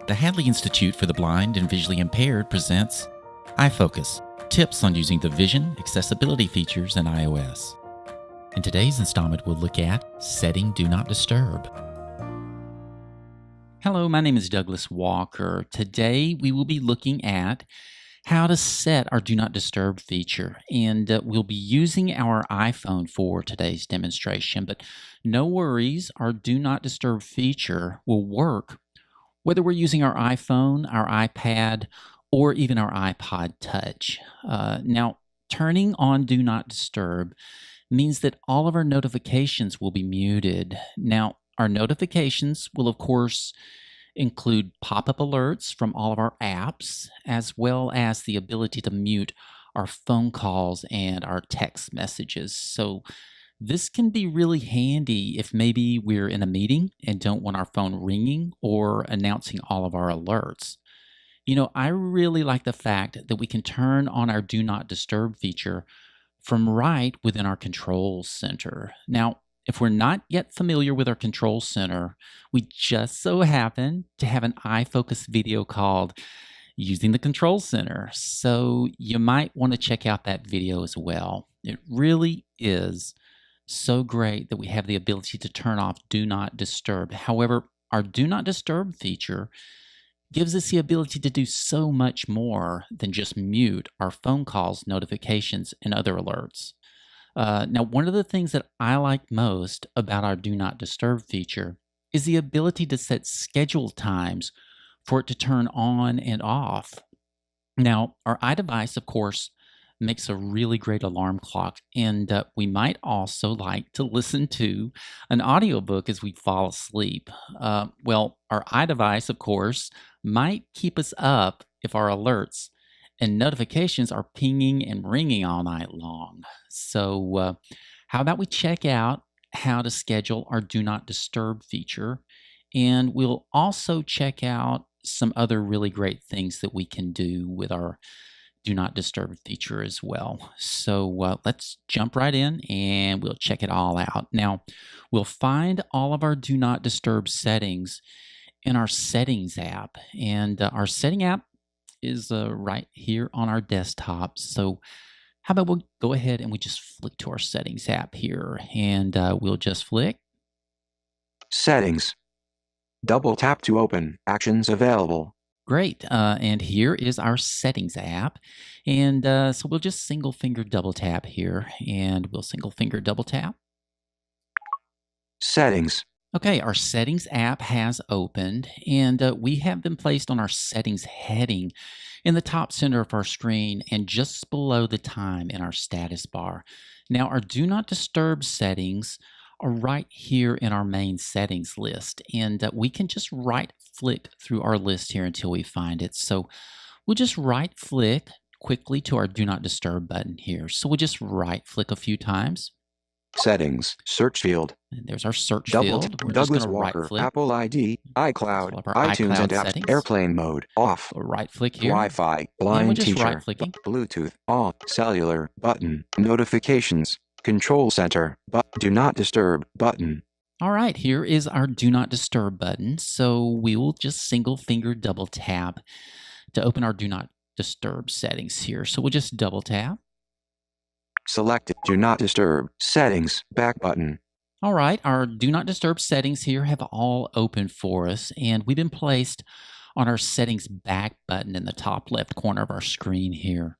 The Hadley Institute for the Blind and Visually Impaired presents iFocus, tips on using the vision accessibility features in iOS. In today's installment, we'll look at setting Do Not Disturb. Hello, my name is Douglas Walker. Today, we will be looking at how to set our Do Not Disturb feature, and we'll be using our iPhone for today's demonstration, but no worries, our Do Not Disturb feature will work whether we're using our iPhone, our iPad, or even our iPod Touch. Now, turning on Do Not Disturb means that all of our notifications will be muted. Now, our notifications will, of course, include pop-up alerts from all of our apps, as well as the ability to mute our phone calls and our text messages. So this can be really handy if maybe we're in a meeting and don't want our phone ringing or announcing all of our alerts. You know, I really like the fact that we can turn on our Do Not Disturb feature from right within our control center. Now, if we're not yet familiar with our control center, we just so happen to have an iFocus video called Using the Control Center. So you might want to check out that video as well. It really is so great that we have the ability to turn off Do Not Disturb. However, our Do Not Disturb feature gives us the ability to do so much more than just mute our phone calls, notifications, and other alerts. Now, one of the things that I like most about our Do Not Disturb feature is the ability to set schedule times for it to turn on and off. Now, our iDevice, of course, makes a really great alarm clock, and we might also like to listen to an audiobook as we fall asleep. Well, our iDevice, of course, might keep us up if our alerts and notifications are pinging and ringing all night long. So how about we check out how to schedule our Do Not Disturb feature, and we'll also check out some other really great things that we can do with our Do Not Disturb feature as well. So let's jump right in and we'll check it all out. Now, we'll find all of our Do Not Disturb settings in our Settings app, and our Setting app is right here on our desktop. So how about we'll go ahead and we just flick to our Settings app here, and we'll just flick. Settings. Double tap to open. Actions available. Great, and here is our Settings app, and so we'll just single finger double tap here, and we'll single finger double tap. Settings. Okay, our Settings app has opened, and we have them placed on our Settings heading in the top center of our screen and just below the time in our status bar. Now, our Do Not Disturb settings are right here in our main settings list, and we can just right flick through our list here until we find it. So we'll just right flick quickly to our Do Not Disturb button here. So we'll just right flick a few times. Settings. Search field. And there's our search Double field. We're Douglas just Walker. right flick. Apple ID. iCloud. Our iTunes iCloud and apps. settings. Airplane mode. Off. We'll right flick here. Wi-Fi. And Blind we're just teacher. right flicking. Bluetooth. Off. Cellular. Button. Notifications. Control center. Do Not Disturb. Button. All right, here is our Do Not Disturb button. So we will just single finger double tap to open our Do Not Disturb settings here. So we'll just double tap. Selected. Do Not Disturb. Settings. Back button. All right, our Do Not Disturb settings here have all opened for us, and we've been placed on our Settings Back button in the top left corner of our screen here.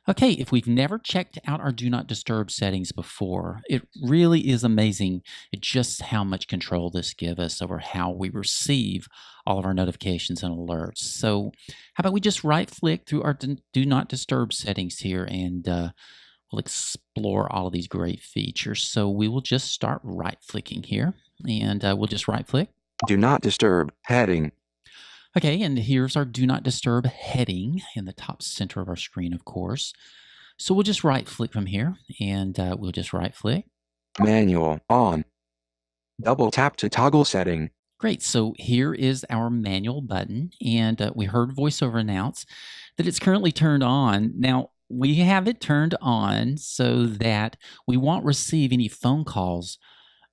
Okay, if we've never checked out our Do Not Disturb settings before, it really is amazing just how much control this gives us over how we receive all of our notifications and alerts. So how about we just right flick through our Do Not Disturb settings here, and we'll explore all of these great features. So we will just start right flicking here, and we'll just right flick. Do Not Disturb. Heading. Okay, and here's our Do Not Disturb heading in the top center of our screen, of course. So we'll just right flick from here, and we'll just right flick. Manual. On. Double tap to toggle setting. Great, so here is our manual button, and we heard VoiceOver announce that it's currently turned on. Now, we have it turned on so that we won't receive any phone calls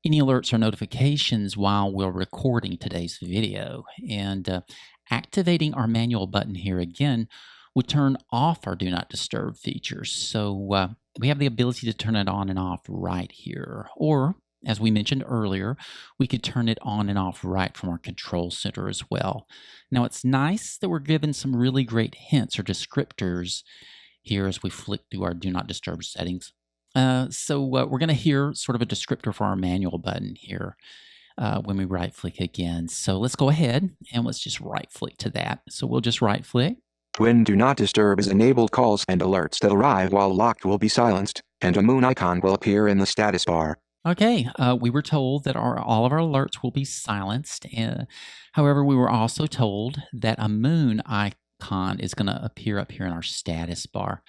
any alerts or notifications while we're recording today's video. And activating our manual button here again would turn off our Do Not Disturb features. So we have the ability to turn it on and off right here. Or, as we mentioned earlier, we could turn it on and off right from our control center as well. Now, it's nice that we're given some really great hints or descriptors here as we flick through our Do Not Disturb settings. We're going to hear sort of a descriptor for our manual button here when we right click again. So let's go ahead and let's just right flick to that. So we'll just right flick. When Do Not Disturb is enabled, calls and alerts that arrive while locked will be silenced, and a moon icon will appear in the status bar. Okay, we were told that all of our alerts will be silenced. However, we were also told that a moon icon is going to appear up here in our status bar.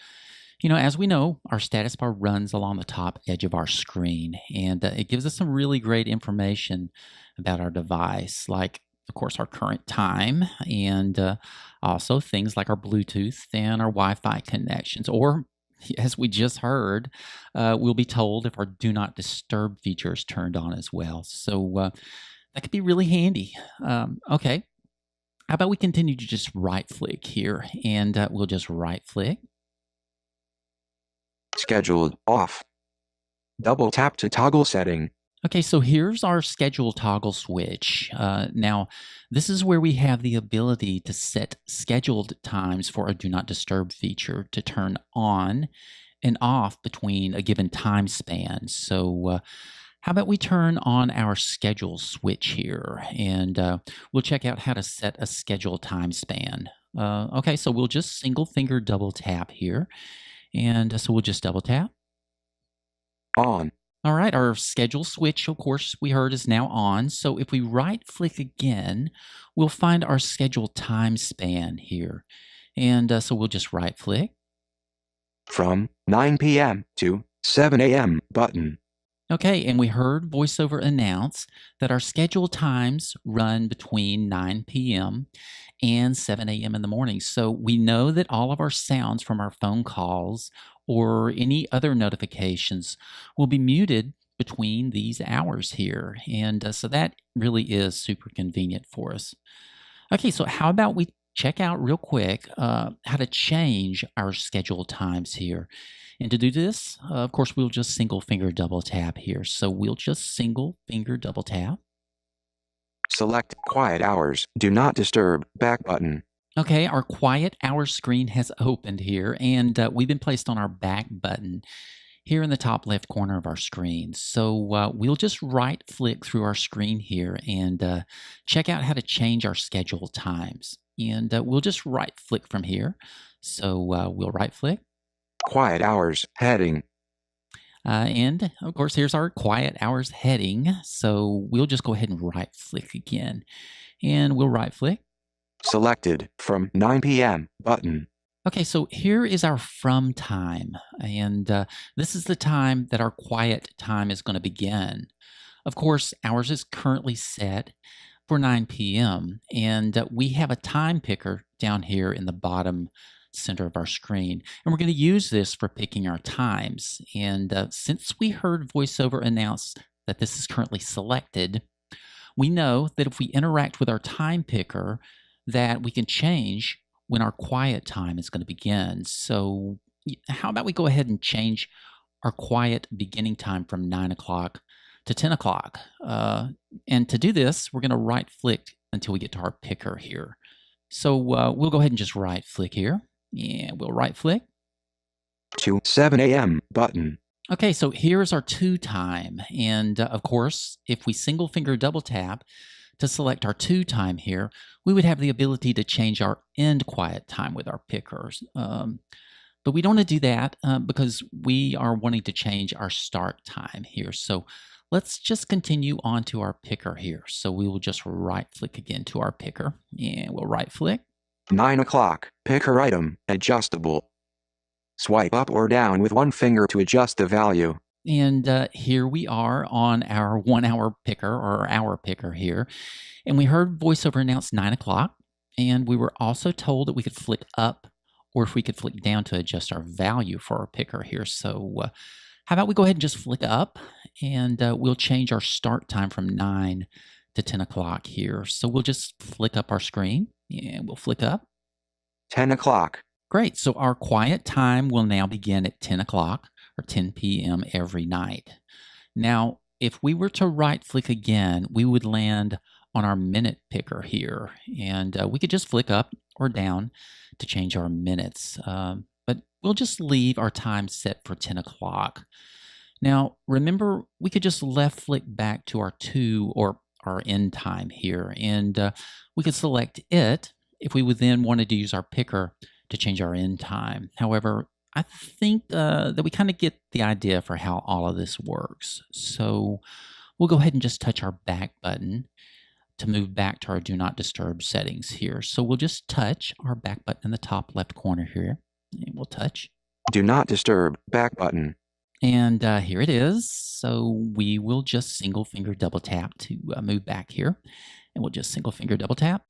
You know, as we know, our status bar runs along the top edge of our screen, and it gives us some really great information about our device, like, of course, our current time, and also things like our Bluetooth and our Wi-Fi connections. Or, as we just heard, we'll be told if our Do Not Disturb feature is turned on as well. So that could be really handy. Okay, how about we continue to just right-click here, and we'll just right-click. Scheduled off. Double tap to toggle setting. Okay, so here's our schedule toggle switch. Now, this is where we have the ability to set scheduled times for a Do Not Disturb feature to turn on and off between a given time span. So how about we turn on our schedule switch here, and we'll check out how to set a schedule time span. Okay, so we'll just single finger double tap here. And so we'll just double tap. On. All right, our schedule switch, of course, we heard is now on. So if we right click again, we'll find our schedule time span here. And so we'll just right click. From 9 p.m. to 7 a.m. button. Okay, and we heard VoiceOver announce that our scheduled times run between 9 p.m. and 7 a.m. in the morning. So we know that all of our sounds from our phone calls or any other notifications will be muted between these hours here. And so that really is super convenient for us. Okay, so how about we check out real quick how to change our scheduled times here. And to do this, of course, we'll just single finger double tap here. So we'll just single finger double tap. Select quiet hours, Do Not Disturb, back button. Okay, our quiet hours screen has opened here, and we've been placed on our back button here in the top left corner of our screen. So we'll just right flick through our screen here and check out how to change our schedule times. And we'll just right flick from here. So we'll right flick. Quiet hours heading. And of course, here's our quiet hours heading. So we'll just go ahead and right flick again. And we'll right flick. Selected from 9 p.m. button. Okay, so here is our from time. And this is the time that our quiet time is going to begin. Of course, ours is currently set for 9 p.m. And we have a time picker down here in the bottom center of our screen. And we're going to use this for picking our times. And since we heard VoiceOver announce that this is currently selected, we know that if we interact with our time picker, that we can change when our quiet time is going to begin. So how about we go ahead and change our quiet beginning time from 9 o'clock to 10 o'clock. And to do this, we're going to right flick until we get to our picker here. So we'll go ahead and just right flick here. And we'll right flick. To 7 a.m. button. Okay, so here's our to time. And of course, if we single finger double tap to select our to time here, we would have the ability to change our end quiet time with our pickers. But we don't want to do that because we are wanting to change our start time here. So let's just continue on to our picker here. So we will just right flick again to our picker and we'll right flick. 9 o'clock, picker item, adjustable. Swipe up or down with one finger to adjust the value. And here we are on our 1 hour picker or hour picker here. And we heard VoiceOver announce 9 o'clock. And we were also told that we could flick up or if we could flick down to adjust our value for our picker here. So how about we go ahead and just flick up and we'll change our start time from 9 to 10 o'clock here. So we'll just flick up our screen, and we'll flick up. 10 o'clock. Great. So our quiet time will now begin at 10 o'clock or 10 p.m. every night. Now, if we were to right click again, we would land on our minute picker here, and we could just flick up or down to change our minutes. But we'll just leave our time set for 10 o'clock. Now, remember, we could just left flick back to our to or our end time here, and we could select it if we would then wanted to use our picker to change our end time. However, I think that we kind of get the idea for how all of this works. So we'll go ahead and just touch our back button to move back to our Do Not Disturb settings here. So we'll just touch our back button in the top left corner here, and we'll touch. Do Not Disturb back button. And here it is. So we will just single finger double tap to move back here, and we'll just single finger double tap.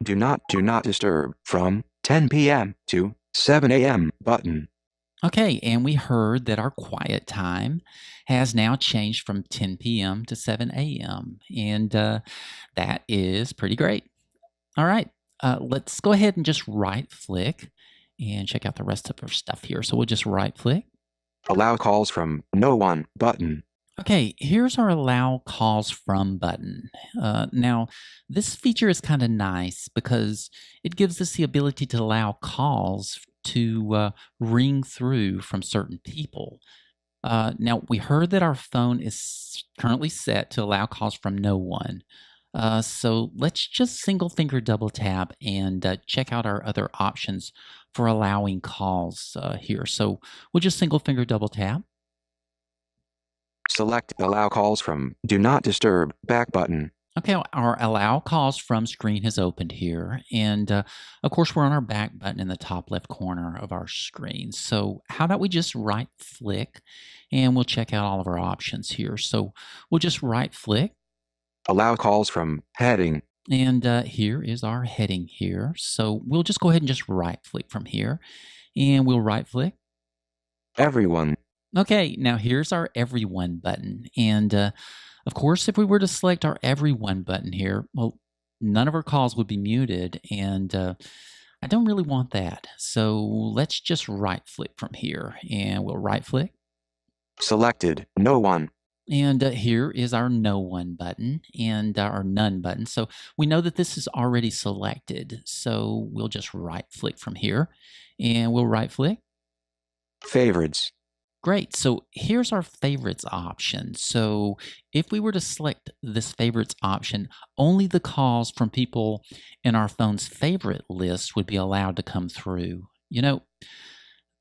Do not disturb from 10 p.m. to 7 a.m. button. Okay, and we heard that our quiet time has now changed from 10 p.m. to 7 a.m. And that is pretty great. All right, let's go ahead and just right click and check out the rest of our stuff here. So we'll just right click. Allow calls from no one button. Okay, here's our Allow Calls From button. Now, this feature is kind of nice because it gives us the ability to allow calls to ring through from certain people. Now, we heard that our phone is currently set to allow calls from no one. So let's just single finger double tap and check out our other options for allowing calls here. So we'll just single finger double tap. Select Allow Calls From Do Not Disturb back button. Okay, our Allow Calls From screen has opened here. And of course, we're on our back button in the top left corner of our screen. So how about we just right flick and we'll check out all of our options here. So we'll just right flick. Allow Calls From heading. And here is our heading here. So we'll just go ahead and just right flick from here. And we'll right flick. Everyone. Okay, now here's our Everyone button. And of course, if we were to select our Everyone button here, well, none of our calls would be muted. And I don't really want that. So let's just right flick from here. And we'll right flick. Selected No One. And here is our No One button and our None button. So we know that this is already selected. So we'll just right flick from here. And we'll right flick. Favorites. Great. So here's our favorites option. So if we were to select this favorites option, only the calls from people in our phone's favorite list would be allowed to come through. You know,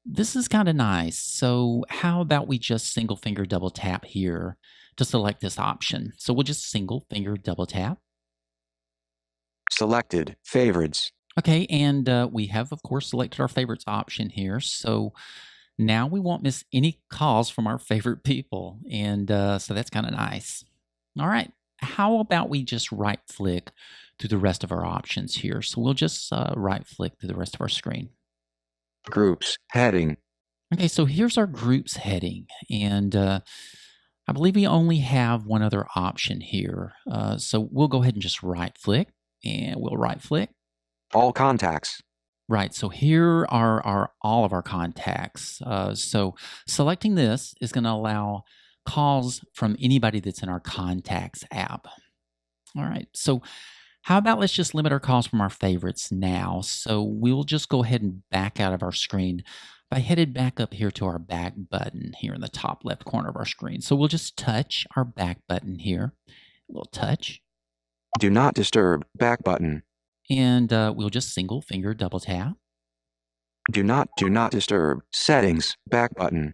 this is kind of nice. So how about we just single finger double tap here to select this option? So we'll just single finger double tap. Selected Favorites. Okay, and we have, of course, selected our favorites option here. So now we won't miss any calls from our favorite people. And so that's kind of nice. All right. How about we just right flick through the rest of our options here? So we'll just right flick through the rest of our screen. Groups heading. Okay, so here's our groups heading. And I believe we only have one other option here. So we'll go ahead and just right flick and we'll right flick. All contacts. Right, so here are all of our contacts. So selecting this is going to allow calls from anybody that's in our contacts app. All right, so how about let's just limit our calls from our favorites now. So we'll just go ahead and back out of our screen by headed back up here to our back button here in the top left corner of our screen. So we'll just touch our back button here. We'll touch. Do Not Disturb back button. And we'll just single finger double tap. Do not disturb settings back button.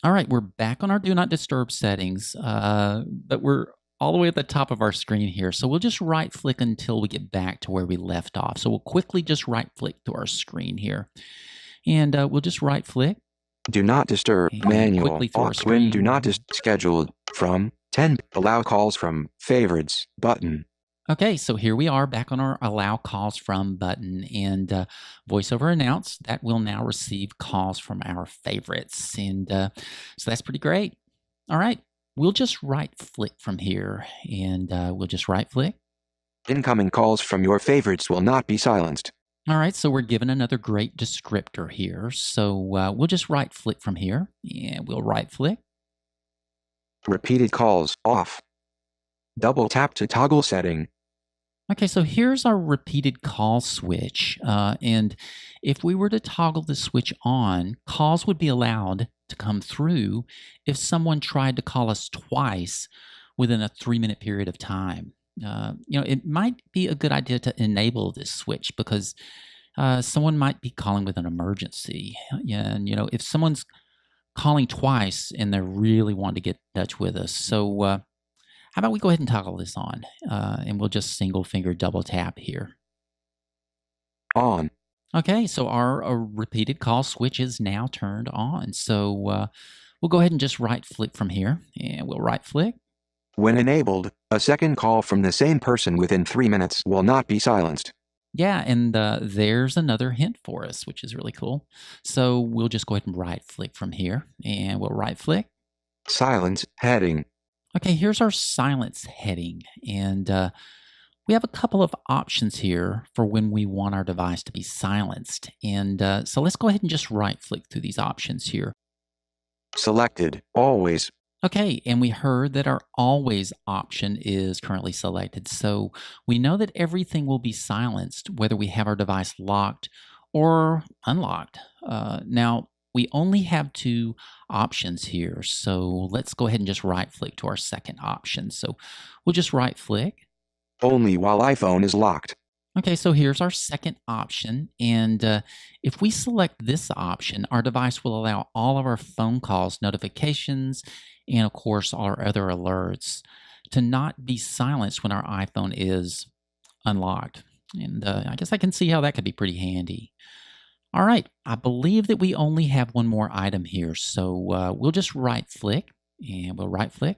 All right, we're back on our Do Not Disturb settings, but we're all the way at the top of our screen here. So we'll just right flick until we get back to where we left off. So we'll quickly just right flick to our screen here. And we'll just right flick. Do Not Disturb manual off when Do Not scheduled from 10. Allow calls from favorites button. Okay, so here we are back on our Allow Calls From button, and VoiceOver announced that we'll now receive calls from our favorites. And so that's pretty great. All right, we'll just right flick from here and we'll just right flick. Incoming calls from your favorites will not be silenced. All right, so we're given another great descriptor here. So we'll just right flick from here and we'll right flick. Repeated calls off. Double tap to toggle setting. Okay, so here's our repeated call switch. And if we were to toggle the switch on, calls would be allowed to come through if someone tried to call us twice within a 3-minute period of time. It might be a good idea to enable this switch because someone might be calling with an emergency. And, if someone's calling twice and they really want to get in touch with us. So, how about we go ahead and toggle this on and we'll just single finger double tap here. On. Okay, so our repeated call switch is now turned on. So we'll go ahead and just right flick from here and we'll right flick. When enabled, a second call from the same person within 3 minutes will not be silenced. Yeah, and there's another hint for us, which is really cool. So we'll just go ahead and right flick from here and we'll right flick. Silence heading. Okay, here's our silence heading. And we have a couple of options here for when we want our device to be silenced. And so let's go ahead and just right flick through these options here. Selected, always. Okay, and we heard that our always option is currently selected. So we know that everything will be silenced, whether we have our device locked or unlocked. Now, we only have 2 options here. So let's go ahead and just right flick to our second option. So we'll just right flick. Only while iPhone is locked. Okay, so here's our second option. And if we select this option, our device will allow all of our phone calls, notifications, and of course, all our other alerts to not be silenced when our iPhone is unlocked. And I guess I can see how that could be pretty handy. All right, I believe that we only have one more item here. So we'll just right flick and we'll right flick.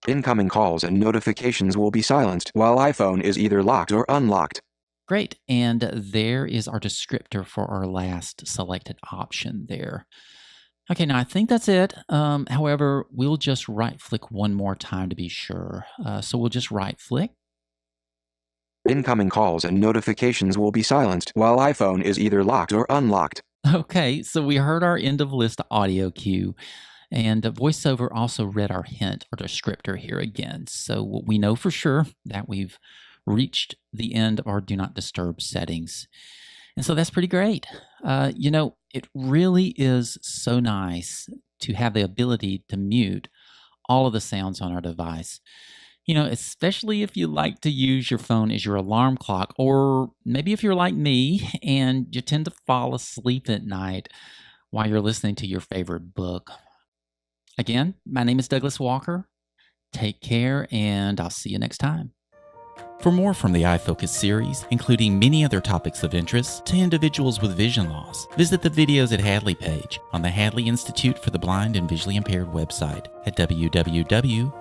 Incoming calls and notifications will be silenced while iPhone is either locked or unlocked. Great, and there is our descriptor for our last selected option there. Okay, now I think that's it. However, we'll just right flick one more time to be sure. So we'll just right flick. Incoming calls and notifications will be silenced while iPhone is either locked or unlocked. Okay, so we heard our end of list audio cue. And VoiceOver also read our hint or descriptor here again. So we know for sure that we've reached the end of our Do Not Disturb settings. And so that's pretty great. It really is so nice to have the ability to mute all of the sounds on our device. Especially if you like to use your phone as your alarm clock, or maybe if you're like me and you tend to fall asleep at night while you're listening to your favorite book. Again, my name is Douglas Walker. Take care, and I'll see you next time. For more from the iFocus series, including many other topics of interest to individuals with vision loss, visit the Videos at Hadley page on the Hadley Institute for the Blind and Visually Impaired website at www.hadley.edu.